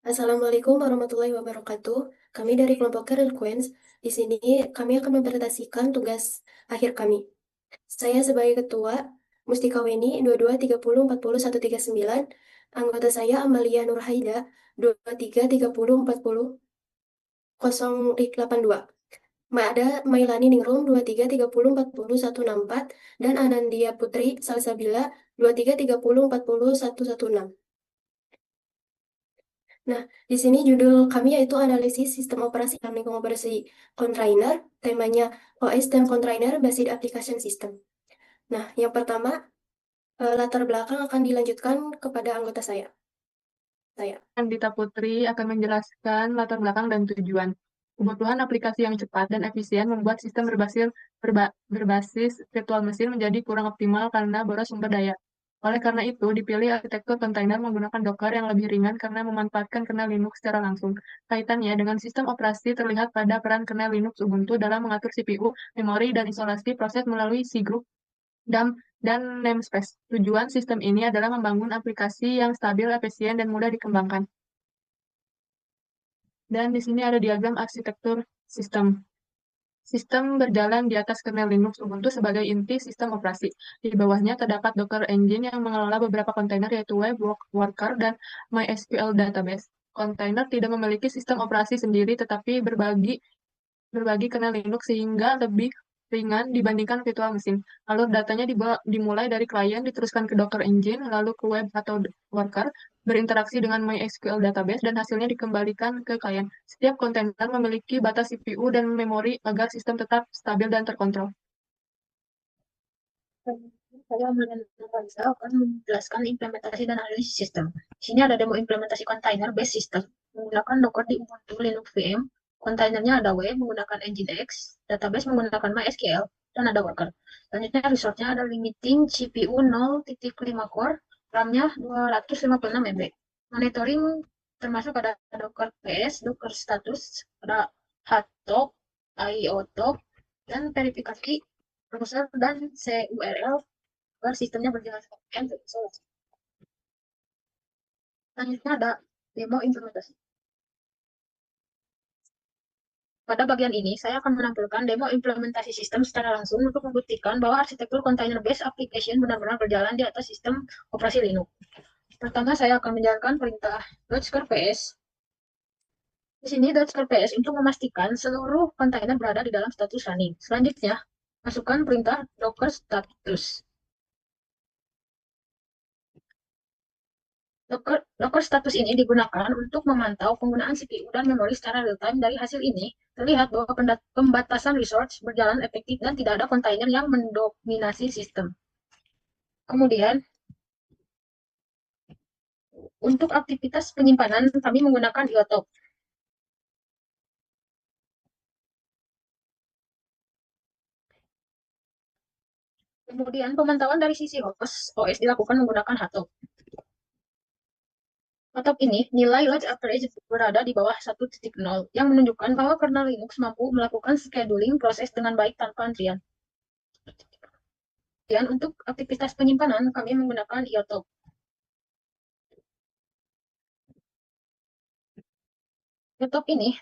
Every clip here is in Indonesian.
Assalamualaikum warahmatullahi wabarakatuh. Kami dari kelompok Career Queens. Di sini kami akan mempresentasikan tugas akhir kami. Saya sebagai ketua, Mustika Weni 22304039. Anggota saya Amalia Nurhaida 23304082. Ada Mailani Ningrum 2330404164 dan Anandia Putri Salsabila 2330404116. Nah, di sini judul kami yaitu analisis sistem operasi kami operasi container, temanya OS dan container based application system. Nah, yang pertama, latar belakang akan dilanjutkan kepada anggota saya. Dita Putri akan menjelaskan latar belakang dan tujuan. Kebutuhan aplikasi yang cepat dan efisien membuat sistem berbasis virtual mesin menjadi kurang optimal karena boros sumber daya. Oleh karena itu, dipilih arsitektur kontainer menggunakan Docker yang lebih ringan karena memanfaatkan kernel Linux secara langsung. Kaitannya dengan sistem operasi terlihat pada peran kernel Linux Ubuntu dalam mengatur CPU, memori, dan isolasi proses melalui cgroup dan namespace. Tujuan sistem ini adalah membangun aplikasi yang stabil, efisien, dan mudah dikembangkan. Dan di sini ada diagram arsitektur sistem. Sistem berjalan di atas kernel Linux Ubuntu sebagai inti sistem operasi. Di bawahnya terdapat Docker Engine yang mengelola beberapa kontainer yaitu web, worker, dan MySQL database. Kontainer tidak memiliki sistem operasi sendiri tetapi berbagi kernel Linux sehingga lebih ringan dibandingkan virtual mesin. Alur datanya dimulai dari klien, diteruskan ke Docker Engine, lalu ke web atau worker, berinteraksi dengan MySQL database, dan hasilnya dikembalikan ke klien. Setiap kontainer memiliki batas CPU dan memori agar sistem tetap stabil dan terkontrol. Saya akan menjelaskan implementasi dan analisis sistem. Di sini ada demo implementasi container based system menggunakan Docker di Ubuntu Linux VM. Kontainernya ada web menggunakan Nginx, database menggunakan MySQL, dan ada worker. Selanjutnya resource-nya ada limiting CPU 0.5 core, RAM-nya 256 MB. Monitoring termasuk ada Docker PS, Docker status, ada HTOP, IOTOP, dan verifikasi browser dan CURL agar sistemnya berjalan sepenuhnya terisolasi. Selanjutnya ada demo implementasi. Pada bagian ini, saya akan menampilkan demo implementasi sistem secara langsung untuk membuktikan bahwa arsitektur container-based application benar-benar berjalan di atas sistem operasi Linux. Pertama, saya akan menjalankan perintah .ps. Di sini .ps untuk memastikan seluruh kontainer berada di dalam status running. Selanjutnya, masukkan perintah docker status. Docker status ini digunakan untuk memantau penggunaan CPU dan memori secara real-time. Dari hasil ini, terlihat bahwa pembatasan resource berjalan efektif dan tidak ada kontainer yang mendominasi sistem. Kemudian, untuk aktivitas penyimpanan, kami menggunakan IOTOP. Kemudian, pemantauan dari sisi host OS dilakukan menggunakan HTOP. HTOP ini, nilai load average berada di bawah 1.0, yang menunjukkan bahwa kernel Linux mampu melakukan scheduling proses dengan baik tanpa antrian. Dan untuk aktivitas penyimpanan, kami menggunakan IOTOP. IOTOP ini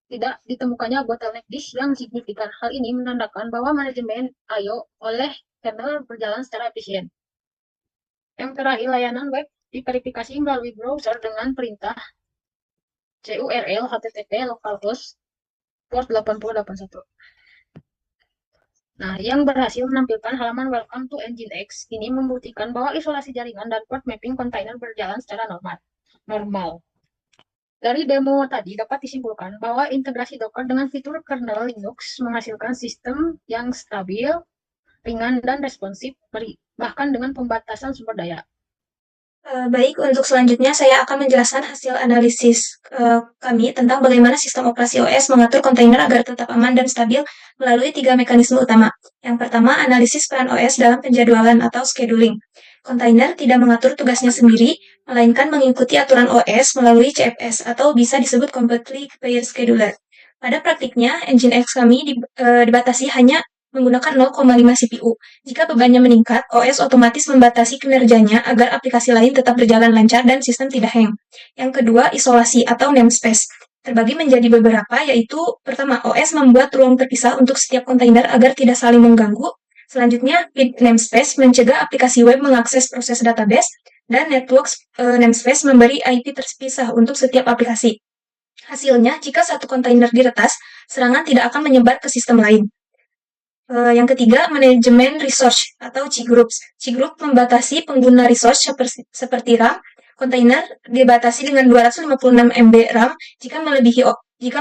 tidak ditemukannya bottleneck disk yang signifikan. Hal ini menandakan bahwa manajemen I/O oleh kernel berjalan secara efisien. Yang terakhir, layanan web diverifikasi melalui browser dengan perintah CURL HTTP localhost port 8081. Nah, yang berhasil menampilkan halaman Welcome to Nginx ini membuktikan bahwa isolasi jaringan dan port mapping kontainer berjalan secara normal. Dari demo tadi dapat disimpulkan bahwa integrasi Docker dengan fitur kernel Linux menghasilkan sistem yang stabil, ringan, dan responsif, bahkan dengan pembatasan sumber daya. Baik, untuk selanjutnya saya akan menjelaskan hasil analisis kami tentang bagaimana sistem operasi OS mengatur kontainer agar tetap aman dan stabil melalui 3 mekanisme utama. Yang pertama, analisis peran OS dalam penjadwalan atau scheduling. Kontainer tidak mengatur tugasnya sendiri, melainkan mengikuti aturan OS melalui CFS atau bisa disebut Completely Pair Scheduler. Pada praktiknya, Nginx kami dibatasi hanya menggunakan 0,5 CPU. Jika bebannya meningkat, OS otomatis membatasi kinerjanya agar aplikasi lain tetap berjalan lancar dan sistem tidak hang. Yang kedua, isolasi atau namespace. Terbagi menjadi beberapa, yaitu pertama, OS membuat ruang terpisah untuk setiap kontainer agar tidak saling mengganggu. Selanjutnya, feed namespace mencegah aplikasi web mengakses proses database, dan network namespace memberi IP terpisah untuk setiap aplikasi. Hasilnya, jika satu kontainer diretas, serangan tidak akan menyebar ke sistem lain. Yang ketiga, manajemen resource atau cgroups. Cgroup membatasi pengguna resource seperti RAM. Kontainer dibatasi dengan 256 MB RAM. Jika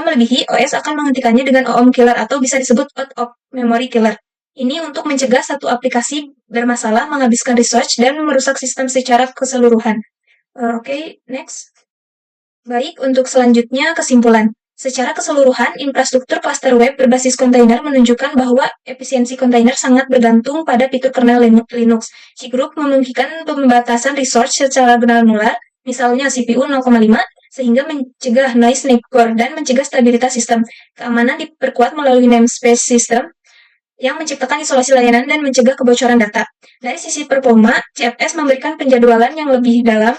melebihi, OS akan menghentikannya dengan OOM killer atau bisa disebut out of memory killer. Ini untuk mencegah satu aplikasi bermasalah, menghabiskan resource, dan merusak sistem secara keseluruhan. Oke, next. Baik, untuk selanjutnya kesimpulan. Secara keseluruhan, infrastruktur cluster web berbasis kontainer menunjukkan bahwa efisiensi kontainer sangat bergantung pada fitur kernel Linux. Cgroup memungkinkan pembatasan resource secara granular, misalnya CPU 0,5, sehingga mencegah noise neighbor dan mencegah stabilitas sistem. Keamanan diperkuat melalui namespace system yang menciptakan isolasi layanan dan mencegah kebocoran data. Dari sisi performa, CFS memberikan penjadwalan yang lebih dalam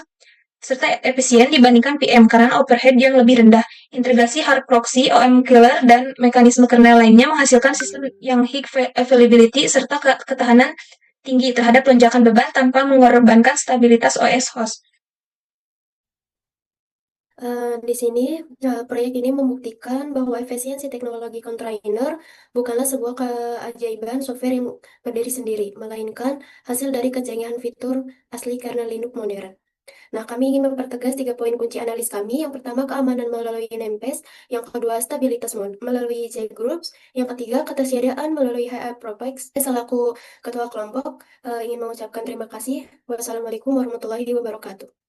serta efisien dibandingkan PM karena overhead yang lebih rendah. Integrasi hard proxy, OOM killer, dan mekanisme kernel lainnya menghasilkan sistem yang high availability serta ketahanan tinggi terhadap lonjakan beban tanpa mengorbankan stabilitas OS host. Di sini, proyek ini membuktikan bahwa efisiensi teknologi kontainer bukanlah sebuah keajaiban software yang berdiri sendiri, melainkan hasil dari kecanggihan fitur asli kernel Linux modern. Nah, kami ingin mempertegas 3 poin kunci analis kami. Yang pertama, keamanan melalui namespace. Yang kedua, stabilitas melalui cgroups. Yang ketiga, ketersediaan melalui hyperproxy. Selaku ketua kelompok, ingin mengucapkan terima kasih. Wassalamualaikum warahmatullahi wabarakatuh.